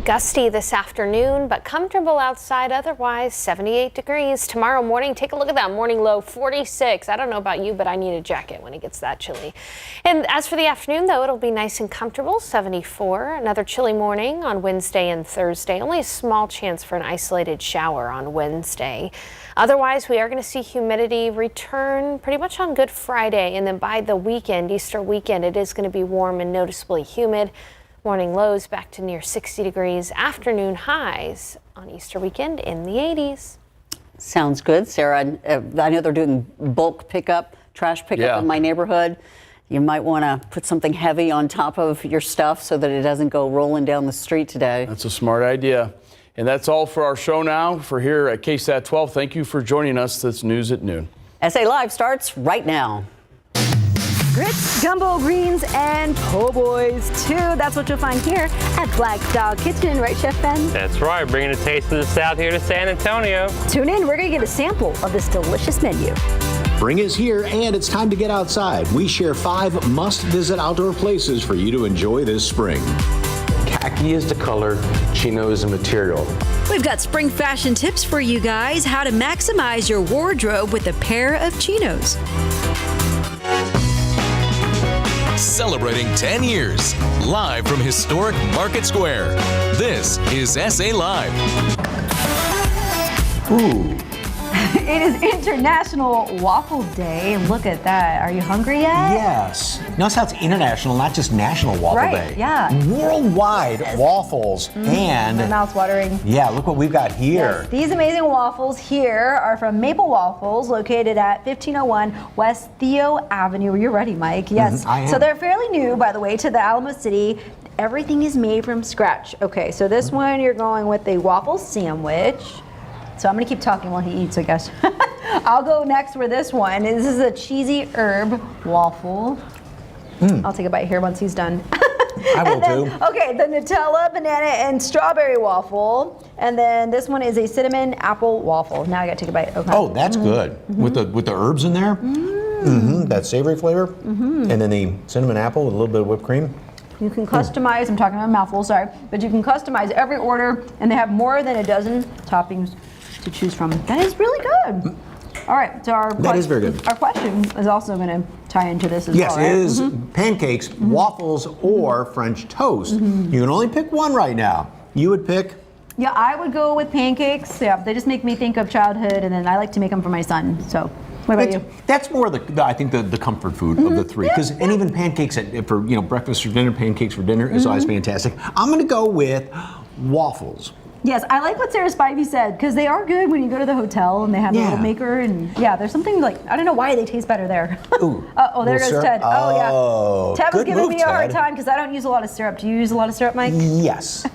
Gusty this afternoon, but comfortable outside otherwise. 78 degrees. Tomorrow morning, take a look at that morning low, 46. I don't know about you, but I need a jacket when it gets that chilly. And as for the afternoon, though, it'll be nice and comfortable, 74. Another chilly morning on Wednesday and Thursday. Only a small chance for an isolated shower on Wednesday. Otherwise, we are going to see humidity return pretty much on Good Friday, and then by the weekend, Easter weekend, it is going to be warm and noticeably humid. Morning lows back to near 60 degrees. Afternoon highs on Easter weekend in the 80s. Sounds good, Sarah. I know they're doing bulk pickup, trash pickup in my neighborhood. You might want to put something heavy on top of your stuff so that it doesn't go rolling down the street today. That's a smart idea. And that's all for our show now. For here at KSAT 12, thank you for joining us. That's News at Noon. SA Live starts right now. Grits, gumbo greens, and po' boys, too. That's what you'll find here at Black Dog Kitchen, right, Chef Ben? That's right, bringing a taste of the South here to San Antonio. Tune in, we're going to get a sample of this delicious menu. Spring is here, and it's time to get outside. We share 5 must-visit outdoor places for you to enjoy this spring. Khaki is the color, chino is the material. We've got spring fashion tips for you guys, how to maximize your wardrobe with a pair of chinos. Celebrating 10 years, live from historic Market Square. This is SA Live. Ooh. It is International Waffle Day. Look at that. Are you hungry yet? Yes. Notice how it's international, not just National Waffle Day. Yeah. Worldwide waffles and... My mouth's watering. Yeah, look what we've got here. Yes, these amazing waffles here are from Maple Waffles, located at 1501 West Theo Avenue. You're ready, Mike. Yes. I am. So they're fairly new, by the way, to the Alamo City. Everything is made from scratch. Okay, so this one you're going with a waffle sandwich. So I'm gonna keep talking while he eats, I guess. I'll go next for this one. This is a cheesy herb waffle. I'll take a bite here once he's done. I will too. Okay, the Nutella, banana, and strawberry waffle. And then this one is a cinnamon apple waffle. Now I gotta take a bite. Okay. Oh, that's good. With the herbs in there. That savory flavor. And then the cinnamon apple with a little bit of whipped cream. You can customize, I'm talking about a mouthful, sorry, but you can customize every order, and they have more than a dozen toppings to choose from. That is really good. All right, so That is very good. Our question is also going to tie into this as Yes, well, right? it is pancakes, waffles, or French toast. You can only pick one right now. You would pick? Yeah, I would go with pancakes. Yeah, they just make me think of childhood, and then I like to make them for my son. So, what about you? That's more I think the comfort food of the three. And even pancakes for breakfast or dinner, pancakes for dinner is always fantastic. I'm going to go with waffles. Yes, I like what Sarah Spivey said, because they are good when you go to the hotel and they have the little maker, and yeah, there's something like, I don't know why they taste better there. Ooh. Oh, there goes syrup. Ted. Oh, yeah. Ted was good giving move, me a hard Ted. time because I don't use a lot of syrup. Do you use a lot of syrup, Mike? Yes.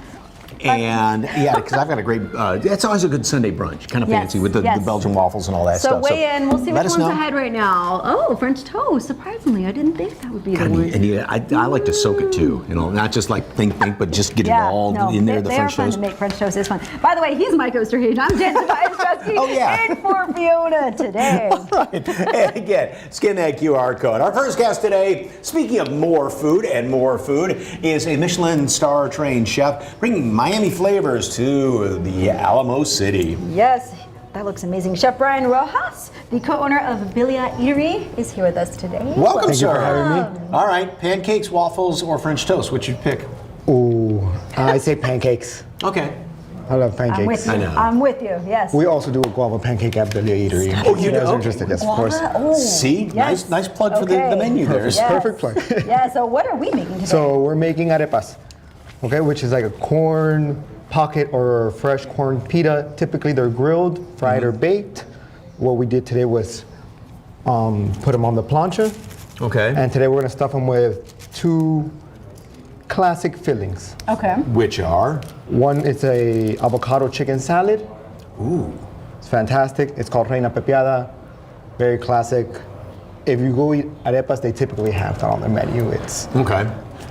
And yeah, because I've got a great, it's always a good Sunday brunch, kind of fancy with the Belgian waffles and all that stuff. So weigh in, we'll see which one's know. ahead right now. Oh, French toast, surprisingly. I didn't think that would be the one. And I like to soak it too, not just like think, but just get it all in there, the French They are fun toast. to make. French toast is fun. By the way, he's Mike Osterhage. I'm Jen Tobias Trusky in for Fiona today. All right, and again, scan that QR code. Our first guest today, speaking of more food, is a Michelin star trained chef bringing Miami flavors to the Alamo City. Yes, that looks amazing. Chef Brian Rojas, the co-owner of Bilia Eatery, is here with us today. Welcome, Thank sir. you for having me. All right, pancakes, waffles, or French toast? What you'd pick? Ooh, I say pancakes. Okay. I love pancakes. I'm with you. I know. I'm with you, yes. We also do a guava pancake at Bilia Eatery. Oh, you If guys do? are interested, yes, of course. Oh, See, yes. nice plug for the menu there. Yes. Perfect plug. Yeah, so what are we making today? So we're making arepas, okay, which is like a corn pocket or fresh corn pita. Typically they're grilled, fried, or baked. What we did today was put them on the plancha. Okay. And today we're gonna stuff them with 2 classic fillings. Okay. Which are? One is a avocado chicken salad. Ooh. It's fantastic. It's called Reina Pepiada. Very classic. If you go eat arepas, they typically have that on the menu. It's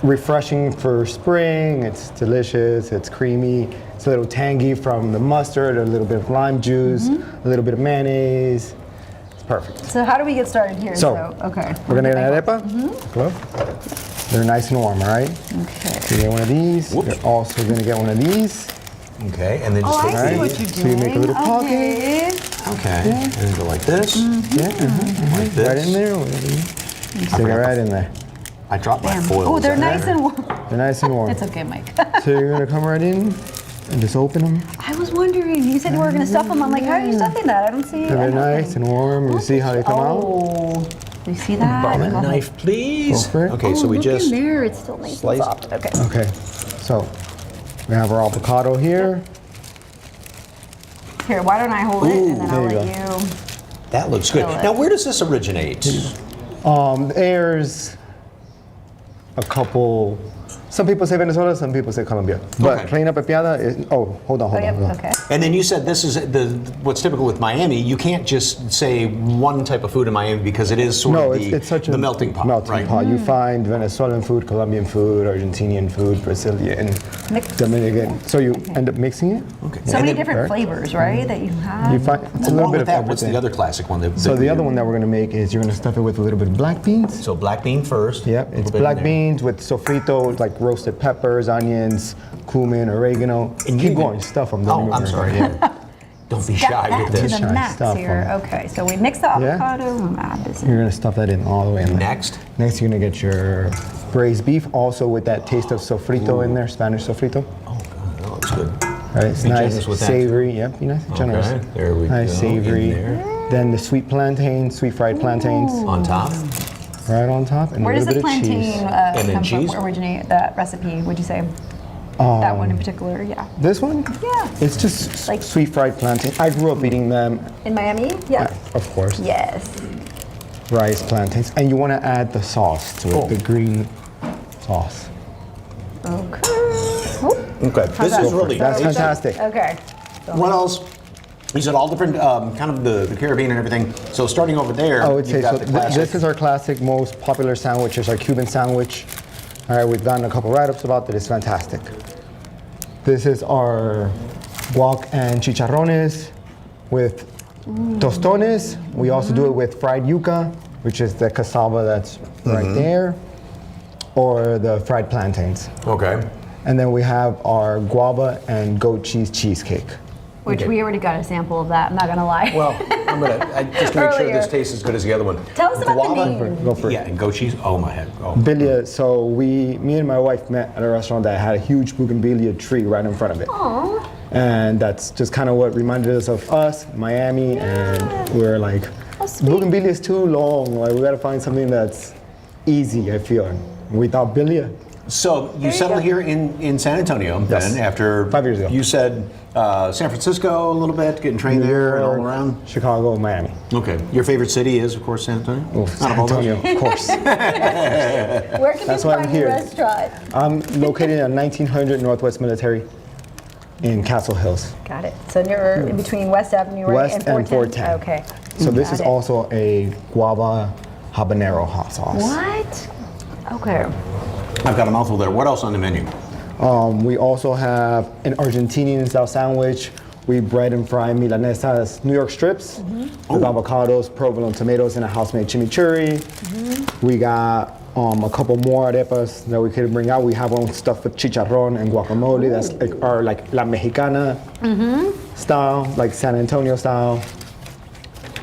refreshing for spring. It's delicious. It's creamy. It's a little tangy from the mustard, a little bit of lime juice, a little bit of mayonnaise. It's perfect. So how do we get started here? So, okay. we're gonna get an arepa. Mm-hmm. Hello. They're nice and warm, all right? Okay. So you get one of these. Whoops. You're also gonna get one of these. Okay, and then just take I see these. what you're doing. So you make a little pocket. Okay. Okay, and then go like this. Yeah, Like this. right in there. Stick it right in there. I dropped my Damn. foil. Oh, Is they're that nice better? and warm. They're nice and warm. It's okay, Mike. So you're gonna come right in and just open them. I was wondering, you said you were going to stuff them. I'm like, how are you stuffing that? I don't see it. And they're nice and warm. You see how they come out? Oh, you see that? That knife, please. Go for it. Okay, so we look just in there. It's still nice slice- and soft. Okay. Okay, so we have our avocado here. Here, why don't I hold it and then I'll there you let you. that looks good. Fill it. Now, where does this originate? There's a couple. Some people say Venezuela, some people say Colombia. But Okay. reina pepiada is. Oh, hold on. Okay. And then you said this is what's typical with Miami. You can't just say one type of food in Miami because it is sort No, of it's such the a melting pot. Melting right? pot. You find Venezuelan food, Colombian food, Argentinian food, Brazilian, Mixed. Dominican. So you end up mixing it. Okay. So And many then- different flavors, right? That you have. You find it's a little Along bit with of that, everything. what's the other classic one? So the other one that we're gonna make is you're gonna stuff it with a little bit of black beans. So black bean first. Yep, a little it's bit in black there. beans with sofrito, like roasted peppers, onions, cumin, oregano. And Keep you- going, stuff them. Oh, I'm sorry. Yeah. Don't be shy That with to this. the Shy max stuff here. on. Okay, so we mix the Yeah. avocado. I'm gonna add this in. You're gonna stuff that in all the way in there. Next. Next, you're gonna get your braised beef, also with that taste of sofrito in there, Spanish sofrito. Oh, God, that looks good. Right, it's Be nice, generous with that, savory. Yep, be nice and generous. Okay, there we nice, go, in savory. there. Then the sweet plantains, sweet fried plantains, On top. right on top, and Where a does little the bit of cheese. plantain And then come cheese? from? Originate that recipe? Would you say that one in particular? Yeah. This one? Yeah. It's just Like- sweet fried plantain. I grew up eating them, In Miami? Yeah. of course. Yes. Rice plantains, and you want to add the sauce to it, Oh. the green sauce. Okay. Oh, Okay. This is really That's tasty. fantastic. okay. What else? You said all different, kind of the Caribbean and everything. So starting over there, I would say you've got so. the classic. This is our classic, most popular sandwich. It's our Cuban sandwich. All right, we've gotten a couple write-ups about it. It's fantastic. This is our guac and chicharrones with tostones. We also do it with fried yuca, which is the cassava that's right there, or the fried plantains. Okay. And then we have our guava and goat cheese cheesecake. Which we already got a sample of that. I'm not gonna lie. Well, just to make sure Earlier. this tastes as good as the other one. Tell us about the Guava, name. Go for it. Yeah, and goat cheese. Oh my head. Oh. Bougainvillea, so me and my wife met at a restaurant that had a huge bougainvillea tree right in front of it. Aww. And that's just kind of what reminded us of us, Miami, and we're like, sweet. bougainvillea is too long. Like we gotta find something that's easy, I feel. We thought Billia. So you settled here in San Antonio Yes. then after 5 years ago. You said San Francisco a little bit, getting trained there and all around. Chicago, Miami. Okay. Your favorite city is, of course, San Antonio? Oh, Out San of all those? Antonio, of course. Where can That's you why I'm find your here. restaurant? I'm located at 1900 Northwest Military in Castle Hills. Got it. So you're in between West Avenue, right? West and 410. Okay. So this Got is it. also a guava habanero hot sauce. What? Okay. I've got a mouthful there. What else on the menu? We also have an Argentinian style sandwich. We bread and fry milanesas, New York strips with avocados, provolone tomatoes, and a house-made chimichurri. We got a couple more arepas that we could bring out. We have one stuffed with chicharrón and guacamole. That's like our La Mexicana style, like San Antonio style.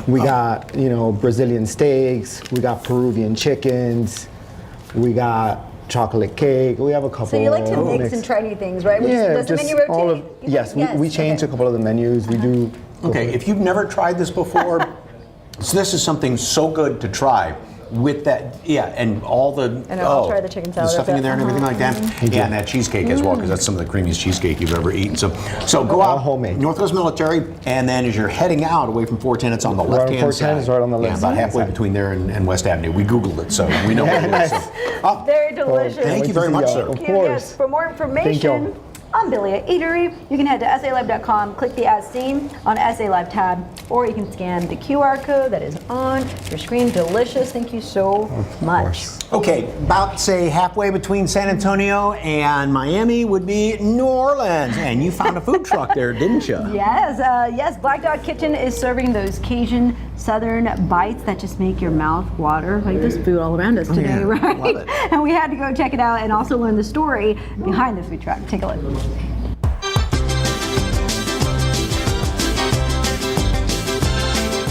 We got Brazilian steaks. We got Peruvian chickens. We got chocolate cake. We have a couple. So you like to mix and try new things, right? Does the just menu rotate? all of yes. We changed a couple of the menus. We do. Okay, if you've never tried this before, so this is something so good to try with that, and all the And I'll try the chicken salad. the stuffing in there and everything like that. Yeah, and that cheesecake as well, because that's some of the creamiest cheesecake you've ever eaten. So go out, homemade. Northwest Military, and then as you're heading out away from 410, it's on the Right on left-hand 410 side. is right on the Yeah, left about side. halfway between there and West Avenue. We Googled it, so we know what it is. Nice. So, Very delicious. thank you very much, sir. Of Thank you. course. Yes, for more Thank you. information, on Billy Eatery. You can head to SALive.com, click the As Seen on SA Live tab, or you can scan the QR code that is on your screen. Delicious. Thank you so much. Okay, about say halfway between San Antonio and Miami would be New Orleans, and you found a food truck there, didn't you? Yes, yes. Black Dog Kitchen is serving those Cajun Southern bites that just make your mouth water. Like there's food all around us today, right? Love it. And we had to go check it out and also learn the story behind the food truck. Take a look.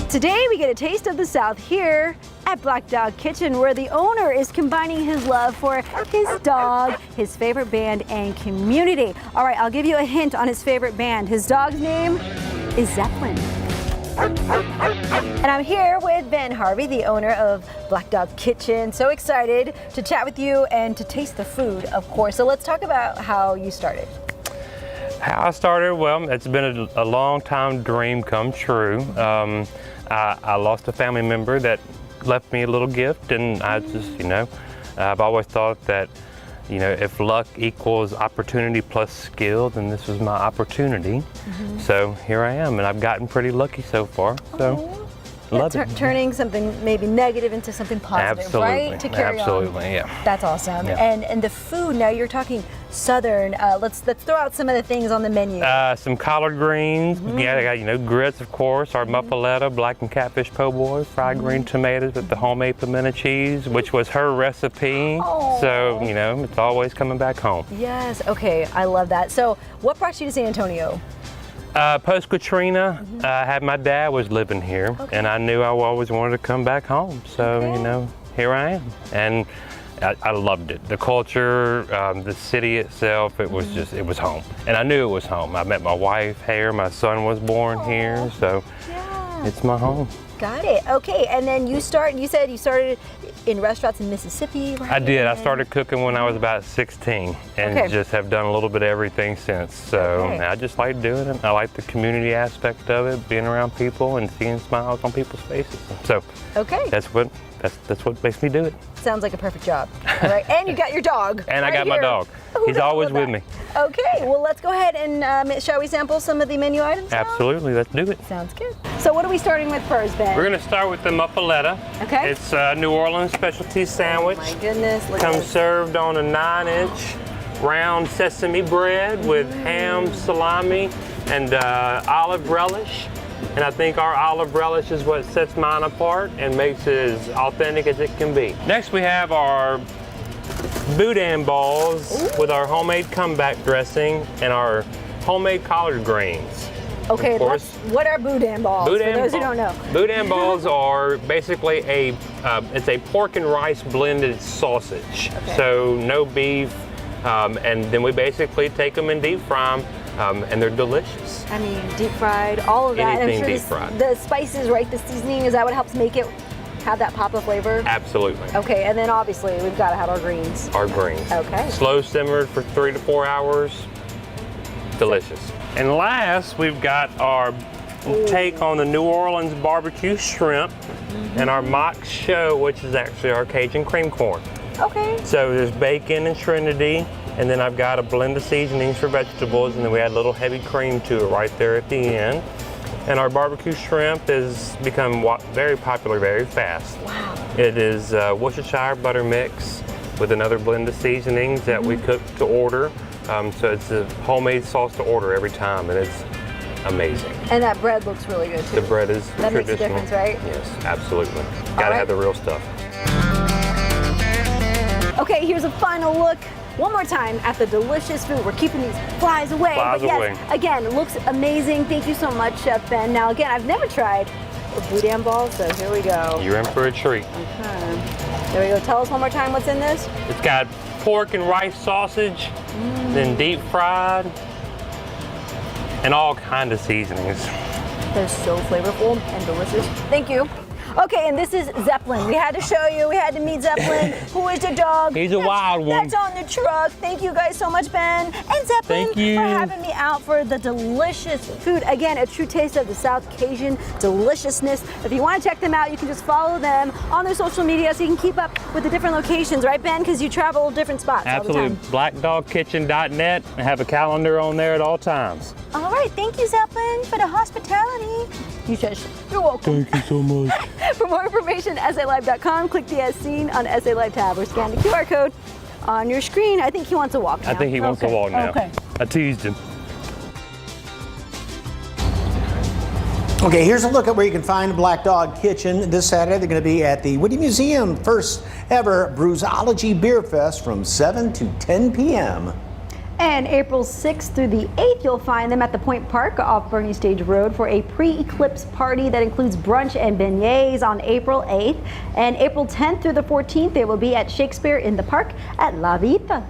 Today we get a taste of the South here at Black Dog Kitchen, where the owner is combining his love for his dog, his favorite band, and community. All right, I'll give you a hint on his favorite band. His dog's name is Zeppelin. And I'm here with Ben Harvey, the owner of Black Dog Kitchen. So excited to chat with you and to taste the food, of course. So let's talk about how you started. How I started, well, it's been a long time dream come true. I lost a family member that left me a little gift, and I just, I've always thought that, if luck equals opportunity plus skill, then this was my opportunity. So here I am, and I've gotten pretty lucky so far. So love it. Turning something maybe negative into something positive, Absolutely. right? To carry Absolutely, on. yeah. That's awesome. Yeah. And the food, now you're talking Southern. Let's throw out some of the things on the menu. Some collard greens. Yeah, I got grits, of course. Our muffaletta, black and catfish po' boy, fried green tomatoes with the homemade pimento cheese, which was her recipe. Oh. So it's always coming back home. Yes. Okay. I love that. So, what brought you to San Antonio? Post Katrina, I had my dad was living here, and I knew I always wanted to come back home. So here I am, and I loved it. The culture, the city itself, it was it was home, and I knew it was home. I met my wife here, my son was born here, so it's my home. Got it. Okay. And then you said you started in restaurants in Mississippi, right? I did. I started cooking when I was about 16, and just have done a little bit of everything since. So I just like doing it. I like the community aspect of it, being around people and seeing smiles on people's faces. So that's what makes me do it. Sounds like a perfect job. All right. And you got your dog. And I got my dog. He's always with me. Okay. Well, let's go ahead and shall we sample some of the menu items now? Absolutely. Let's do it. Sounds good. So what are we starting with first, Ben? We're going to start with the muffaletta. Okay. It's a New Orleans specialty sandwich. Oh my goodness. Look Comes at this. served on a 9-inch round sesame bread with ham, salami, and olive relish. And I think our olive relish is what sets mine apart and makes it as authentic as it can be. Next we have our boudin balls with our homemade comeback dressing and our homemade collard greens. Okay, what are boudin balls? For those who don't know. Boudin balls are basically it's a pork and rice blended sausage. Okay. So no beef, and then we basically take them and deep fry them, and they're delicious. I mean, deep fried, all of that. Anything and I'm sure deep fried. The spices, right? The seasoning, is that what helps make it have that pop of flavor? Absolutely. Okay, and then obviously we've got to have our greens. Our greens. Okay. Slow simmered for 3 to 4 hours. Delicious. And last, we've got our take on the New Orleans barbecue shrimp and our mock show, which is actually our Cajun cream corn. Okay. So there's bacon and Trinity, and then I've got a blend of seasonings for vegetables, and then we add a little heavy cream to it right there at the end. And our barbecue shrimp has become very popular very fast. Wow. It is Worcestershire butter mix with another blend of seasonings that we cook to order. So it's a homemade sauce to order every time, and it's amazing. And that bread looks really good too. The bread is that traditional. Makes a difference, right? Yes, absolutely. Gotta have the real stuff. Okay, here's a final look. One more time at the delicious food. We're keeping these flies away. Flies away. Again, it looks amazing. Thank you so much, Chef Ben. Now, again, I've never tried the boudin balls, so here we go. You're in for a treat. Okay. There we go. Tell us one more time what's in this. It's got pork and rice sausage, then deep fried, and all kind of seasonings. They're so flavorful and delicious. Thank you. Okay, and this is Zeppelin. We had to show you. We had to meet Zeppelin. Who is the dog? He's a wild one. That's on the truck. Thank you guys so much, Ben and Zeppelin, Thank you for having me out for the delicious food. Again, a true taste of the South Cajun deliciousness. If you want to check them out, you can just follow them on their social media so you can keep up with the different locations, right, Ben? Because you travel different spots all the Absolutely. time. BlackDogKitchen.net. I have a calendar on there at all times. All right, thank you, Zeppelin, for the hospitality. You're welcome. Thank you so much. For more information, SALive.com, click the As Seen on SA Live tab or scan the QR code on your screen. I think he wants to walk now. I think he wants to walk now. Okay. I teased him. Okay, here's a look at where you can find Black Dog Kitchen. This Saturday, they're going to be at the Whitty Museum, first ever Bruisology Beer Fest from 7 to 10 p.m. And April 6th through the 8th, you'll find them at the Point Park off Bernie Stage Road for a pre-eclipse party that includes brunch and beignets on April 8th. And April 10th through the 14th, they will be at Shakespeare in the Park at La Vita.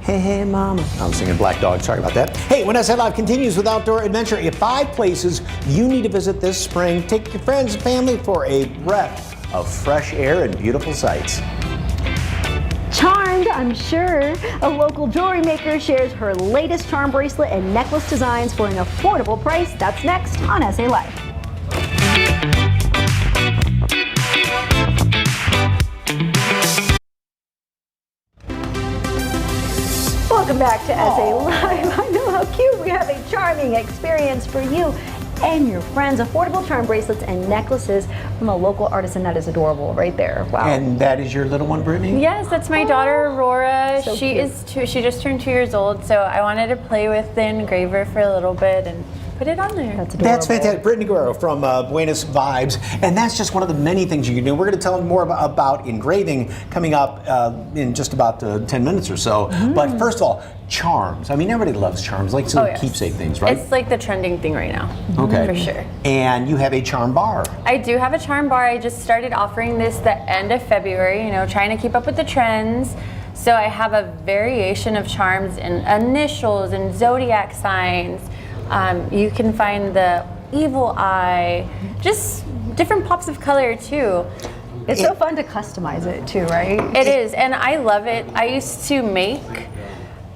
Hey, hey, mama. I'm singing Black Dog. Sorry about that. Hey, when SA Live continues with outdoor adventure, 5 places you need to visit this spring. Take your friends and family for a breath of fresh air and beautiful sights. Charmed, I'm sure. A local jewelry maker shares her latest charm bracelet and necklace designs for an affordable price. That's next on SA Live. Welcome back to SA Live. I know how cute. We have a charming experience for you and your friends. Affordable charm bracelets and necklaces from a local artisan. That is adorable right there. Wow. And that is your little one, Brittany? Yes, that's my daughter Aurora. So she cute. is 2. She just turned 2 years old, so I wanted to play with the engraver for a little bit and put it on there. That's adorable. That's fantastic. Brittany Guerrero from Buenos Vibes. And that's just one of the many things you can do. We're going to tell them more about engraving coming up in just about 10 minutes or so. But first of all, charms. I mean, everybody loves charms, like some keepsake things, right? It's like the trending thing right now. Okay. For sure. And you have a charm bar. I do have a charm bar. I just started offering this the end of February, trying to keep up with the trends. So I have a variation of charms and initials and zodiac signs. You can find the evil eye, just different pops of color too. It's so fun to customize it too, right? It is, and I love it. I used to make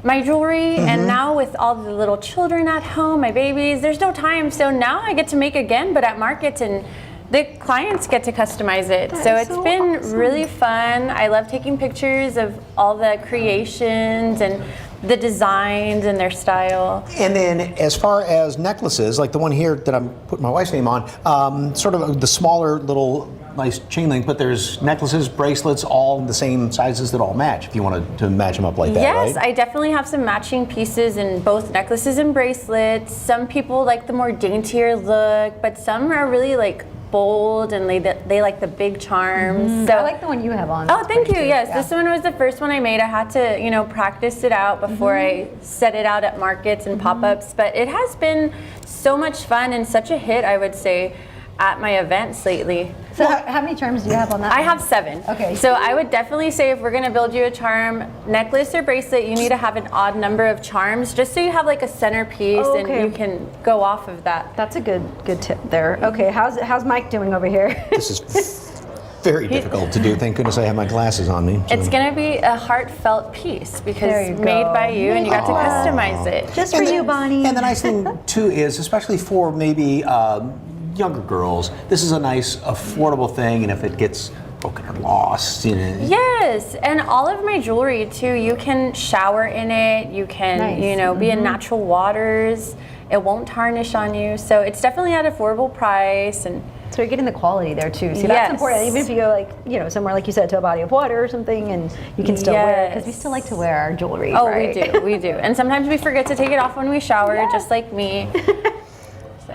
my jewelry, and now with all the little children at home, my babies, there's no time. So now I get to make again, but at markets, and the clients get to customize it. So it's been really fun. I love taking pictures of all the creations and the designs and their style. And then as far as necklaces, like the one here that I'm putting my wife's name on, sort of the smaller little nice chain link, but there's necklaces, bracelets, all the same sizes that all match if you wanted to match them up like that, yes, right? I definitely have some matching pieces in both necklaces and bracelets. Some people like the more daintier look, but some are really like bold and they like the big charms. So I like the one you have on. Oh, thank you. Yes, this one was the first one I made. I had to, practice it out before I set it out at markets and pop-ups. But it has been so much fun and such a hit, I would say, at my events lately. So how many charms do you have on that? I have 7. Okay. So I would definitely say if we're gonna build you a charm necklace or bracelet, you need to have an odd number of charms, just so you have like a centerpiece and you can go off of that. That's a good tip there. Okay, how's Mike doing over here? This is very difficult to do. Thank goodness I have my glasses on me. It's gonna be a heartfelt piece because made by you and you got to customize it. Just for you, Bonnie. And the nice thing too is, especially for maybe younger girls, this is a nice affordable thing, and if it gets broken or lost, Yes, and all of my jewelry too, you can shower in it, you can be in natural waters, it won't tarnish on you, so it's definitely at an affordable price. And so you're getting the quality there too. See, that's important. Even if you go somewhere like you said to a body of water or something, and you can still wear it, because we still like to wear our jewelry. Oh, right? we do, and sometimes we forget to take it off when we shower, just like me.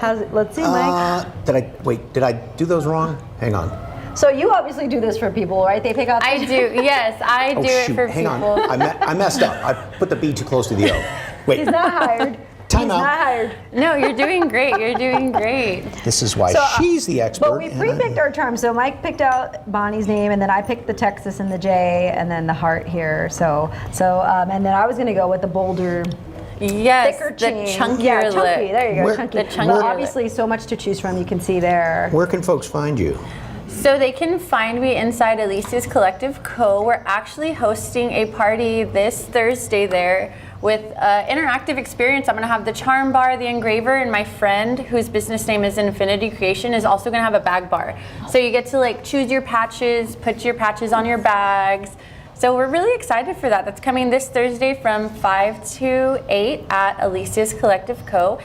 Let's see, Mike. Did I do those wrong? Hang on. So you obviously do this for people, right? They pick out. I do. Yes, I do it for Hang people. on. I messed up. I put the B too close to the O. Wait. He's not hired. Time out. Not hired. No, you're doing great. You're doing great. This is why she's the expert. But we pre-picked our terms. So Mike picked out Bonnie's name, and then I picked the Texas and the J, and then the heart here. And then I was going to go with the bolder. Yes, thicker the chain. chunkier chunky. look. There you go, chunky. The chunkier Obviously, so much to choose from. You can see there. Where can folks find you? So they can find me inside Alicia's Collective Co. We're actually hosting a party this Thursday there with interactive experience. I'm gonna have the charm bar, the engraver, and my friend, whose business name is Infinity Creation, is also gonna have a bag bar. So you get to like choose your patches, put your patches on your bags. So we're really excited for that. That's coming this Thursday from 5 to 8 at Alicia's Collective Co.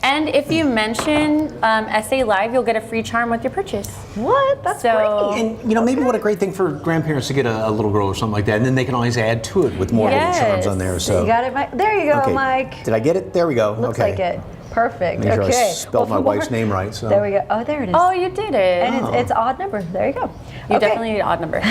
And if you mention SA Live, you'll get a free charm with your purchase. What? That's great. And you know, maybe what a great thing for grandparents to get a little girl or something like that, and then they can always add to it with more little charms on there. So you got it, Mike. There you go, Mike. Did I get it? There we go. Looks like it. Perfect. Make sure I okay. spelled my wife's name right. So. There we go. Oh, there it is. Oh, you did it. And it's odd number. There you go. You definitely need an odd number.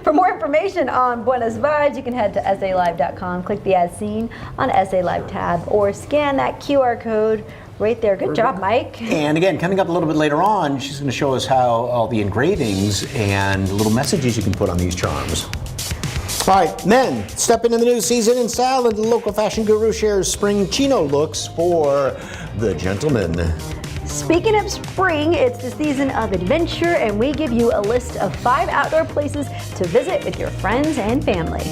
For more information on Buenos Vibes, you can head to SALive.com, click the As Seen on SA Live tab, or scan that QR code right there. Good job, Mike. And again, coming up a little bit later on, she's going to show us how all the engravings and little messages you can put on these charms. All right, men, step into the new season in style, and the local fashion guru shares spring chino looks for the gentleman. Speaking of spring, it's the season of adventure, and we give you a list of 5 outdoor places to visit with your friends and family.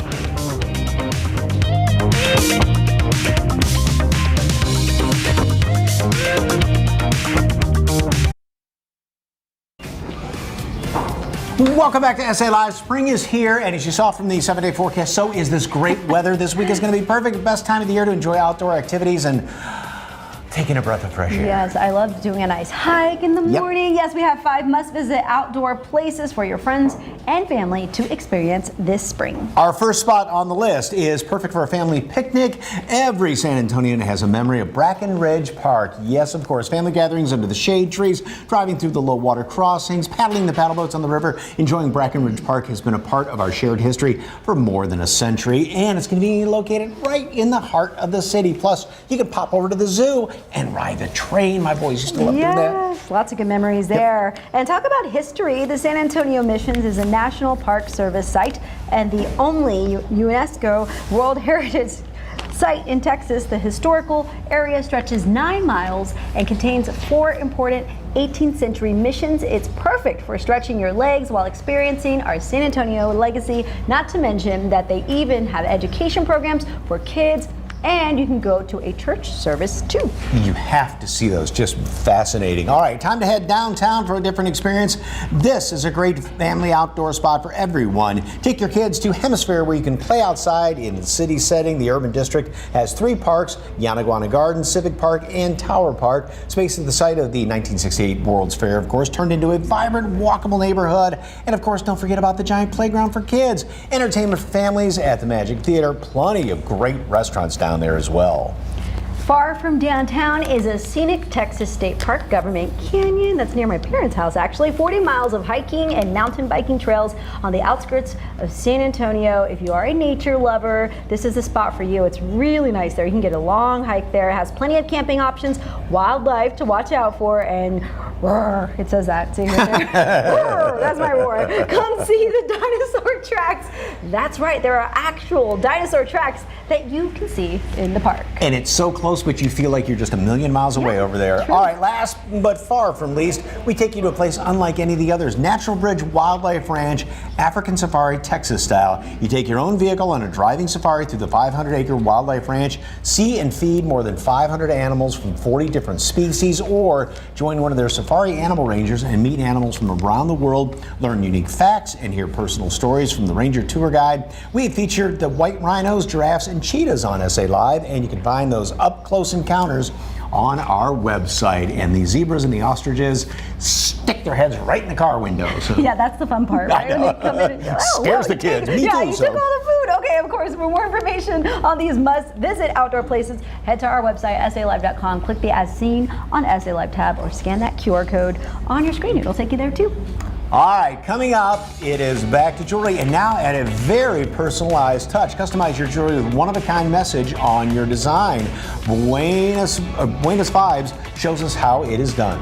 Welcome back to SA Live. Spring is here, and as you saw from the 7-day forecast, so is this great weather. This week is going to be perfect. Best time of the year to enjoy outdoor activities and taking a breath of fresh air. Yes, I love doing a nice hike in the morning. Yes, we have 5 must-visit outdoor places for your friends and family to experience this spring. Our first spot on the list is perfect for a family picnic. Every San Antonian has a memory of Brackenridge Park. Yes, of course, family gatherings under the shade trees, driving through the low water crossings, paddling the paddle boats on the river. Enjoying Brackenridge Park has been a part of our shared history for more than a century, and it's conveniently located right in the heart of the city. Plus, you can pop over to the zoo and ride the train. My boys used to love doing that. Yes, lots of good memories there. And talk about history. The San Antonio Missions is a National Park Service site and the only UNESCO World Heritage Site in Texas. The historical area stretches 9 miles and contains 4 important 18th century missions. It's perfect for stretching your legs while experiencing our San Antonio legacy, not to mention that they even have education programs for kids, and you can go to a church service too. You have to see those, just fascinating. All right, time to head downtown for a different experience. This is a great family outdoor spot for everyone. Take your kids to Hemisphere, where you can play outside in the city setting. The urban district has 3 parks, Yanaguana Gardens, Civic Park, and Tower Park. Space at the site of the 1968 World's Fair, of course, turned into a vibrant, walkable neighborhood. And of course, don't forget about the giant playground for kids. Entertainment for families at the Magic Theater. Plenty of great restaurants down there as well. Far from downtown is a scenic Texas State Park Government Canyon that's near my parents' house, actually. 40 miles of hiking and mountain biking trails on the outskirts of San Antonio. If you are a nature lover, this is the spot for you. It's really nice there. You can get a long hike there. It has plenty of camping options, wildlife to watch out for, and roar, it says that. See right there? Roar, that's my roar. Come see the dinosaur tracks. That's right, there are actual dinosaur tracks that you can see in the park. And it's so close, but you feel like you're just a million miles away over there. True. All right, last but far from least, we take you to a place unlike any of the others. Natural Bridge Wildlife Ranch, African Safari, Texas style. You take your own vehicle on a driving safari through the 500-acre wildlife ranch, see and feed more than 500 animals from 40 different species, or join one of their safari animal rangers and meet animals from around the world, learn unique facts, and hear personal stories from the ranger tour guide. We have featured the white rhinos, giraffes, and cheetahs on SA Live, and you can find those up-close encounters on our website. And the zebras and the ostriches stick their heads right in the car windows. Yeah, that's the fun part, right? When they come in and, Scares the kids. Me yeah, too. You took all the food. Okay, of course. For more information on these must-visit outdoor places, head to our website, SALive.com. Click the As Seen on SA Live tab, or scan that QR code on your screen. It'll take you there too. All right, coming up, it is back to jewelry, and now at a very personalized touch. Customize your jewelry with one-of-a-kind message on your design. Buenos Vibes shows us how it is done.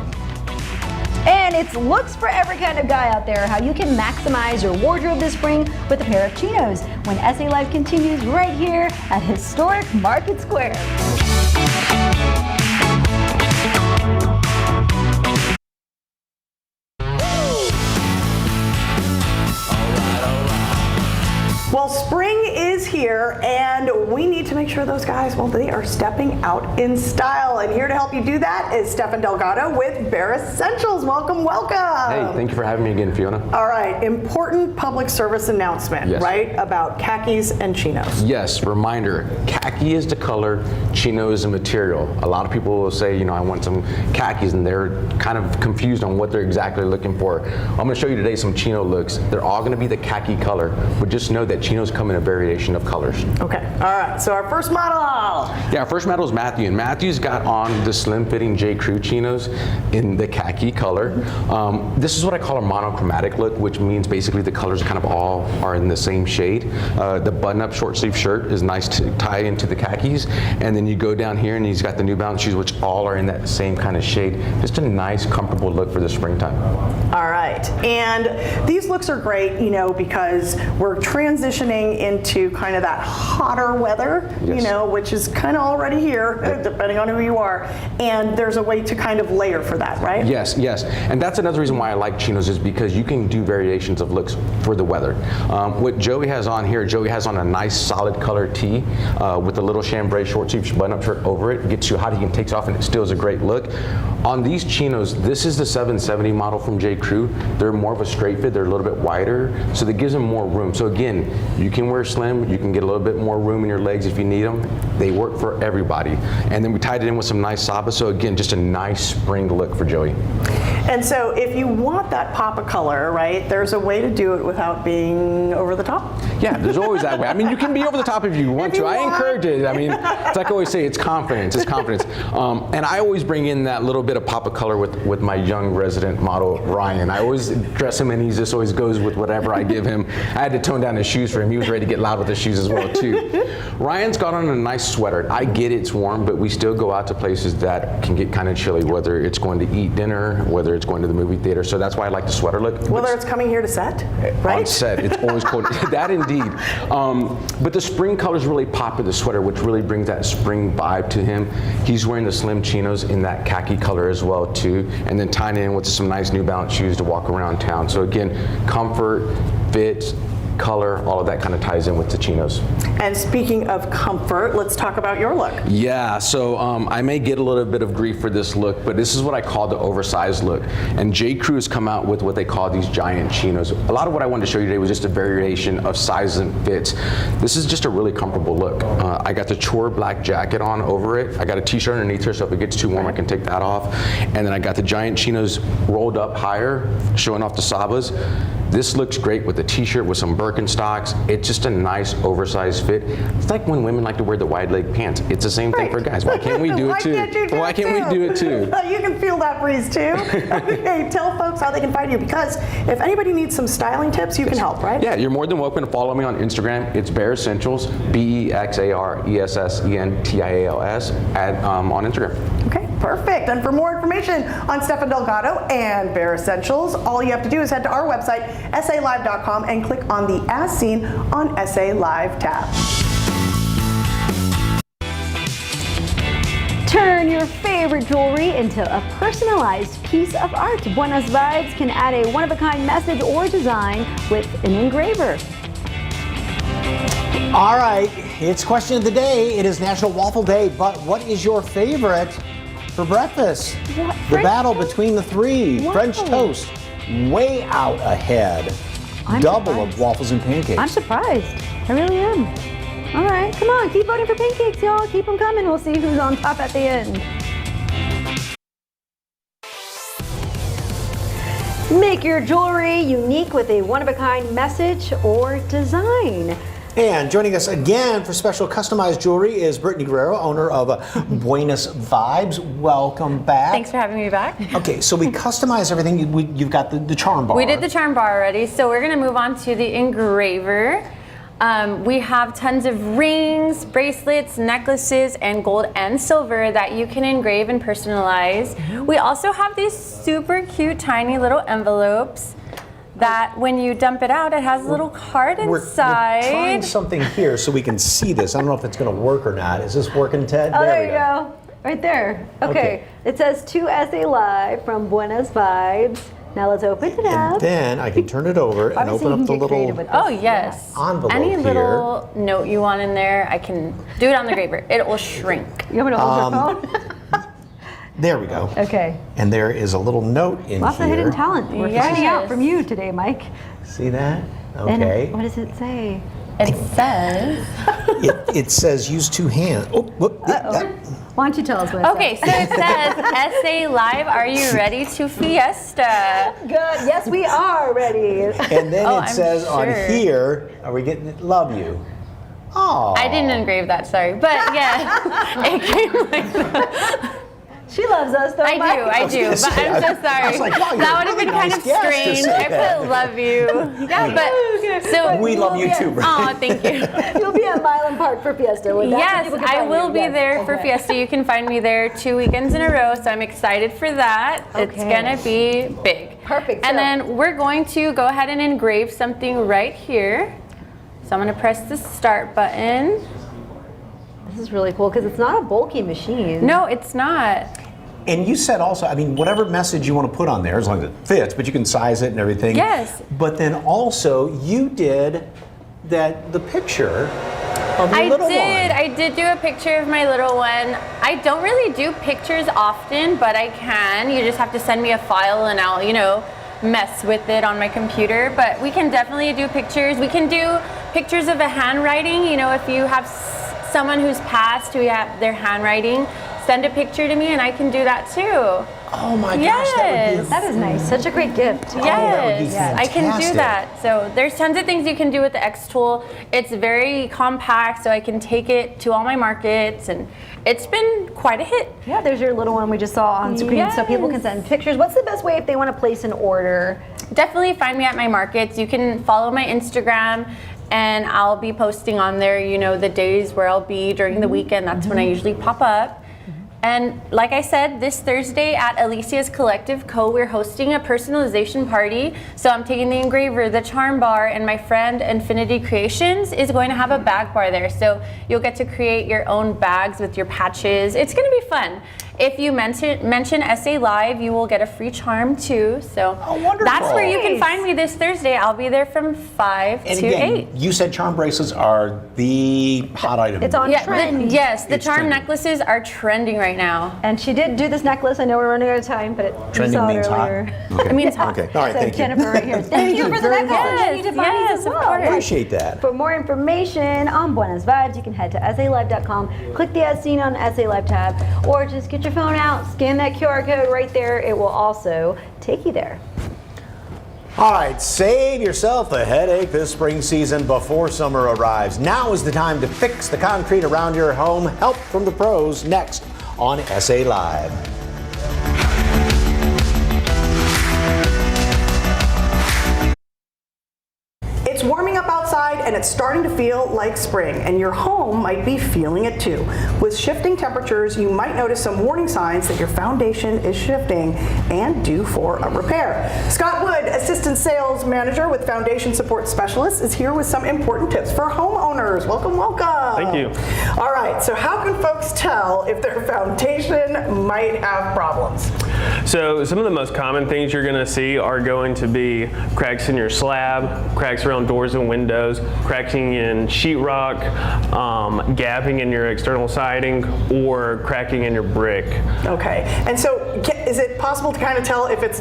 And it's looks for every kind of guy out there, how you can maximize your wardrobe this spring with a pair of chinos, when SA Live continues right here at historic Market Square. make sure those guys, well, they are stepping out in style. And here to help you do that is Stefan Delgado with Bare Essentials. Welcome, welcome. Hey, thank you for having me again, Fiona. All right, important public service announcement, Yes. right, about khakis and chinos. Yes, reminder, khaki is the color, chino is the material. A lot of people will say, I want some khakis, and they're kind of confused on what they're exactly looking for. I'm going to show you today some chino looks. They're all going to be the khaki color, but just know that chinos come in a variation of colors. Okay, all right, so our first model. Yeah, our first model is Matthew, and Matthew's got on the slim-fitting J. Crew chinos in the khaki color. This is what I call a monochromatic look, which means basically the colors kind of all are in the same shade. The button-up short-sleeve shirt is nice to tie into the khakis, and then you go down here and he's got the New Balance shoes, which all are in that same kind of shade. Just a nice, comfortable look for the springtime. All right, and these looks are great, because we're transitioning into kind of that hotter weather, Yes. which is kind of already here, depending on who you are, and there's a way to kind of layer for that, right? Yes, and that's another reason why I like chinos, is because you can do variations of looks for the weather. What Joey has on here, Joey has on a nice solid color tee with a little chambray short sleeve button-up shirt over it. Gets you hot, he can take it off, and it still is a great look. On these chinos, this is the 770 model from J. Crew. They're more of a straight fit, they're a little bit wider, so that gives them more room. So again, you can wear slim, you can get a little bit more room in your legs if you need them. They work for everybody. And then we tied it in with some nice Saba, so again, just a nice spring look for Joey. And so if you want that pop of color, right, there's a way to do it without being over the top? Yeah, there's always that way. I mean, you can be over the top if you want to. I encourage it. I mean, it's like I always say, it's confidence. And I always bring in that little bit of pop of color with my young resident model, Ryan. I always dress him and he just always goes with whatever I give him. I had to tone down his shoes for him. He was ready to get loud with his shoes as well, too. Ryan's got on a nice sweater. I get it's warm, but we still go out to places that can get kind of chilly, whether it's going to eat dinner, whether it's going to the movie theater. So that's why I like the sweater look. Whether it's coming here to set, right? On set, it's always cold. That indeed. But the spring colors really pop with the sweater, which really brings that spring vibe to him. He's wearing the slim chinos in that khaki color as well, too, and then tying in with some nice New Balance shoes to walk around town. So again, comfort, fit, color, all of that kind of ties in with the chinos. And speaking of comfort, let's talk about your look. Yeah, so I may get a little bit of grief for this look, but this is what I call the oversized look. And J. Crew has come out with what they call these giant chinos. A lot of what I wanted to show you today was just a variation of sizes and fits. This is just a really comfortable look. I got the Chore black jacket on over it. I got a t-shirt underneath here, so if it gets too warm, I can take that off. And then I got the giant chinos rolled up higher, showing off the Sabas. This looks great with a t-shirt with some Birkenstocks. It's just a nice oversized fit. It's like when women like to wear the wide leg pants. It's the same thing for guys. Why can't we do it too? Why can't we do it too? You can feel that breeze too. Okay, tell folks how they can find you, because if anybody needs some styling tips, you can help, right? Yeah, you're more than welcome to follow me on Instagram. It's Bare Essentials, BEXARESSENTIALS on Instagram. Okay, perfect. And for more information on Stefan Delgado and Bare Essentials, all you have to do is head to our website, SALive.com, and click on the As Seen on SA Live tab. Turn your favorite jewelry into a personalized piece of art. Buenas Vibes can add a one-of-a-kind message or design with an engraver. All right, it's question of the day. It is National Waffle Day, but what is your favorite for breakfast? The battle between the three. Wow. French toast, way out ahead. Double of waffles and pancakes. I'm surprised. I really am. All right, come on, keep voting for pancakes, y'all. Keep them coming. We'll see who's on top at the end. Make your jewelry unique with a one-of-a-kind message or design. And joining us again for special customized jewelry is Brittany Guerrero, owner of Buenas Vibes. Welcome back. Thanks for having me back. Okay, so we customize everything. You've got the charm bar. We did the charm bar already, so we're going to move on to the engraver. We have tons of rings, bracelets, necklaces, and gold and silver that you can engrave and personalize. We also have these super cute tiny little envelopes that when you dump it out, it has a little card inside. We're trying something here so we can see this. I don't know if it's going to work or not. Is this working, Ted? Oh, there you go. Right there. Okay. It says to SA Live from Buenas Vibes. Now let's open it And up. then I can turn it over and Obviously, open you up the can get creative little with this. Oh, yes. envelope Any here. little note you want in there, I can do it on the graver. It will shrink. You want me to hold your phone? There we go. Okay. And there is a little note in Lots here. of hidden talent. We're Yes. finding out from you today, Mike. See that? And Okay. what does it say? It says. It says use two hands. Oh, whoop, Why don't you tell us what it Okay, so it says, SA Live, are you ready to fiesta? Good. Yes, we are ready. And then Oh, it I'm says on sure. here, are we getting it? Love you. Oh. I didn't engrave that, sorry. But yeah, it came like that. She loves us, though. I do, but I'm so sorry. That would have been kind of strange. I put love you. Yeah, but so we love you too, Brian. Oh, thank you. You'll be at Milan Park for Fiesta. With that, so Yes, people can I find will you. be Yes. there for Okay. Fiesta. You can find me there 2 weekends in a row, so I'm excited for that. It's Okay. gonna be big. Perfect. And So- then we're going to go ahead and engrave something right here. So I'm gonna press the start button. This is really cool because it's not a bulky machine. No, it's not. And you said also, I mean, whatever message you want to put on there, as long as it fits, but you can size it and everything. Yes. But then also, you did the picture of your little one. I did do a picture of my little one. I don't really do pictures often, but I can. You just have to send me a file and I'll, mess with it on my computer. But we can definitely do pictures. We can do pictures of a handwriting. If you have someone who's passed who have their handwriting, send a picture to me and I can do that too. Oh my gosh, That is nice. Such a great gift. Yes, I can do fantastic. that. So there's tons of things you can do with the X tool. It's very compact, so I can take it to all my markets, and it's been quite a hit. Yeah, there's your little one we just saw on screen, so people can send pictures. What's the best way if they want to place an order? Definitely find me at my markets. You can follow my Instagram, and I'll be posting on there, the days where I'll be during the weekend. That's when I usually pop up. And like I said, this Thursday at Alicia's Collective Co., we're hosting a personalization party. So I'm taking the engraver, the charm bar, and my friend Infinity Creations is going to have a bag bar there. So you'll get to create your own bags with your patches. It's going to be fun. If you mention SA Live, you will get a free charm too. So that's where you can find me this Thursday. I'll be there from 5 And to again, 8. you said charm bracelets are the hot item. It's on trend. Yes, the It's charm trending. necklaces are trending right now. And she did do this necklace. I know we're running out of time, but Trending saw it means hot. earlier. Okay. It means hot. Okay. All right, So thank you. Jennifer right here. Thank you for the very necklace. much. You need to buy these Yes, as of well. course. Appreciate that. For more information on Buenas Vibes, you can head to SALive.com, click the As Seen on SA Live tab, or just get your phone out, scan that QR code right there. It will also take you there. All right, save yourself a headache this spring season before summer arrives. Now is the time to fix the concrete around your home. Help from the pros next on SA Live. It's warming up outside and it's starting to feel like spring, and your home might be feeling it too. With shifting temperatures, you might notice some warning signs that your foundation is shifting and due for a repair. Scott Wood, Assistant Sales Manager with Foundation Support Specialist, is here with some important tips for homeowners. Welcome, welcome. Thank you. All right, so how can folks tell if their foundation might have problems? So some of the most common things you're going to see are going to be cracks in your slab, cracks around doors and windows, cracking in sheetrock, gapping in your external siding, or cracking in your brick. Okay, and so is it possible to kind of tell if it's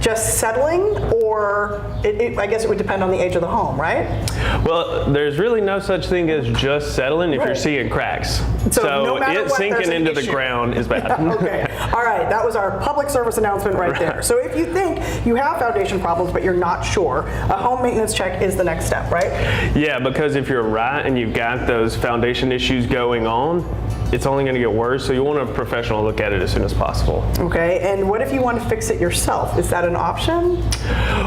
just settling, or I guess it would depend on the age of the home, right? Well, there's really no such thing as just settling if you're seeing cracks. So no matter it what, there's sinking an into issue. the ground is bad. Okay, all right, that was our public service announcement right there. So if you think you have foundation problems but you're not sure, a home maintenance check is the next step, right? Yeah, because if you're right and you've got those foundation issues going on, it's only going to get worse, so you want a professional look at it as soon as possible. Okay, and what if you want to fix it yourself? Is that an option?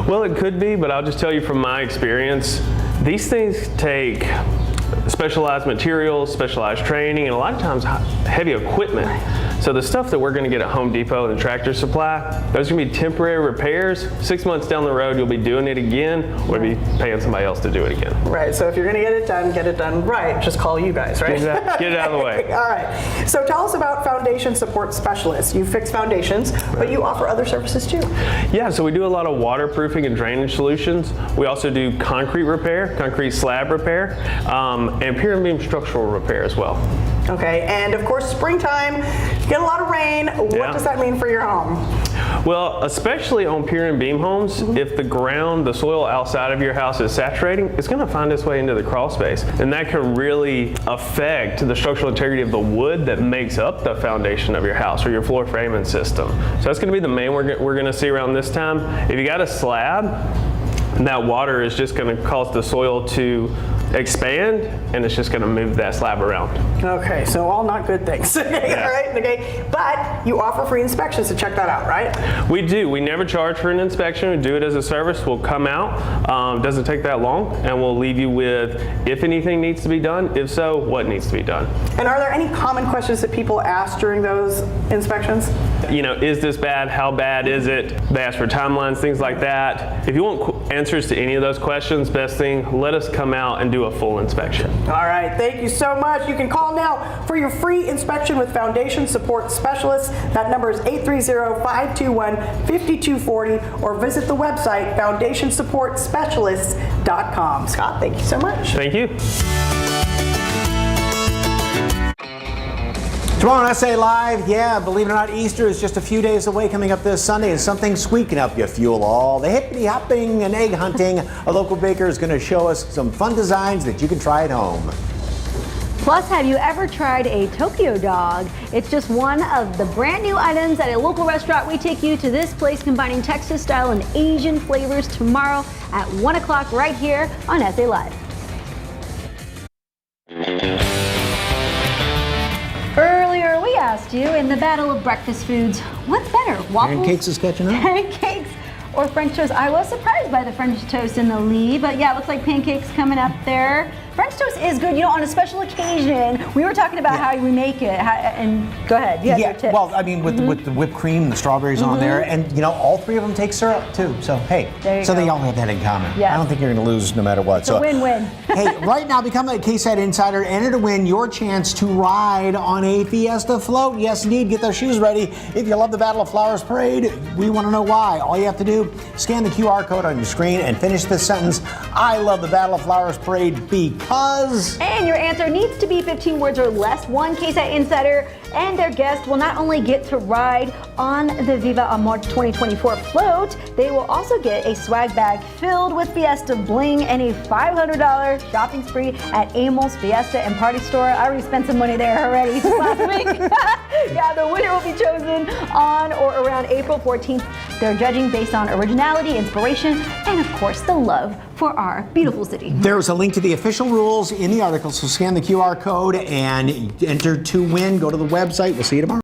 Well, it could be, but I'll just tell you from my experience, these things take specialized materials, specialized training, and a lot of times heavy equipment. So the stuff that we're going to get at Home Depot and the Tractor Supply, those are going to be temporary repairs. 6 months down the road, you'll be doing it again, or be paying somebody else to do it again. Right, so if you're going to get it done right, just call you guys, right? Get it out of the way. All right, so tell us about Foundation Support Specialists. You fix foundations, but you offer other services too. Yeah, so we do a lot of waterproofing and drainage solutions. We also do concrete repair, concrete slab repair, and pier and beam structural repair as well. Okay, and of course springtime, you get a lot of rain. What does that mean for your home? Well, especially on pier and beam homes, if the ground, the soil outside of your house is saturating, it's going to find its way into the crawl space. And that can really affect the structural integrity of the wood that makes up the foundation of your house or your floor framing system. So that's going to be the main we're going to see around this time. If you got a slab, that water is just going to cause the soil to expand, and it's just going to move that slab around. Okay, so all not good things. All right, okay, but you offer free inspections to check that out, right? We do. We never charge for an inspection. We do it as a service. We'll come out. Doesn't take that long, and we'll leave you with if anything needs to be done. If so, what needs to be done. And are there any common questions that people ask during those inspections? You know, is this bad? How bad is it? They ask for timelines, things like that. If you want answers to any of those questions, best thing, let us come out and do a full inspection. All right, thank you so much. You can call now for your free inspection with Foundation Support Specialists. That number is 830-521-5240, or visit the website foundationsupportspecialists.com. Scott, thank you so much. Thank you. Tomorrow on SA Live, believe it or not, Easter is just a few days away, coming up this Sunday, and something sweet can help you fuel all the hippity hopping and egg hunting. A local baker is going to show us some fun designs that you can try at home. Plus, have you ever tried a Tokyo dog? It's just one of the brand new items at a local restaurant. We take you to this place combining Texas style and Asian flavors tomorrow at 1 o'clock right here on SA Live. Earlier, we asked you in the battle of breakfast foods, what's better, waffles? Pancakes is catching up. Pancakes or French toast? I was surprised by the French toast in the lead, but yeah, it looks like pancakes coming up there. French toast is good, you know, on a special occasion. We were talking about how we make it, and go ahead, you have your tips. Well, I mean, with the whipped cream, the strawberries on there, and you know, all three of them take syrup too. So hey, they all have that in common. Yes. I don't think you're going to lose no matter what. It's a win-win. Hey, right now, become a KSAT Insider. Enter to win your chance to ride on a Fiesta float. Yes, indeed. Get those shoes ready. If you love the Battle of Flowers Parade, we want to know why. All you have to do, scan the QR code on your screen and finish this sentence. I love the Battle of Flowers Parade because... And your answer needs to be 15 words or less. One KSAT Insider and their guest will not only get to ride on the Viva a March 2024 float, they will also get a swag bag filled with Fiesta bling and a $500 shopping spree at Amol's Fiesta and Party Store. I already spent some money there already last week. Yeah, the winner will be chosen on or around April 14th. They're judging based on originality, inspiration, and of course the love for our beautiful city. There's a link to the official rules in the article, so scan the QR code and enter to win. Go to the website. We'll see you tomorrow.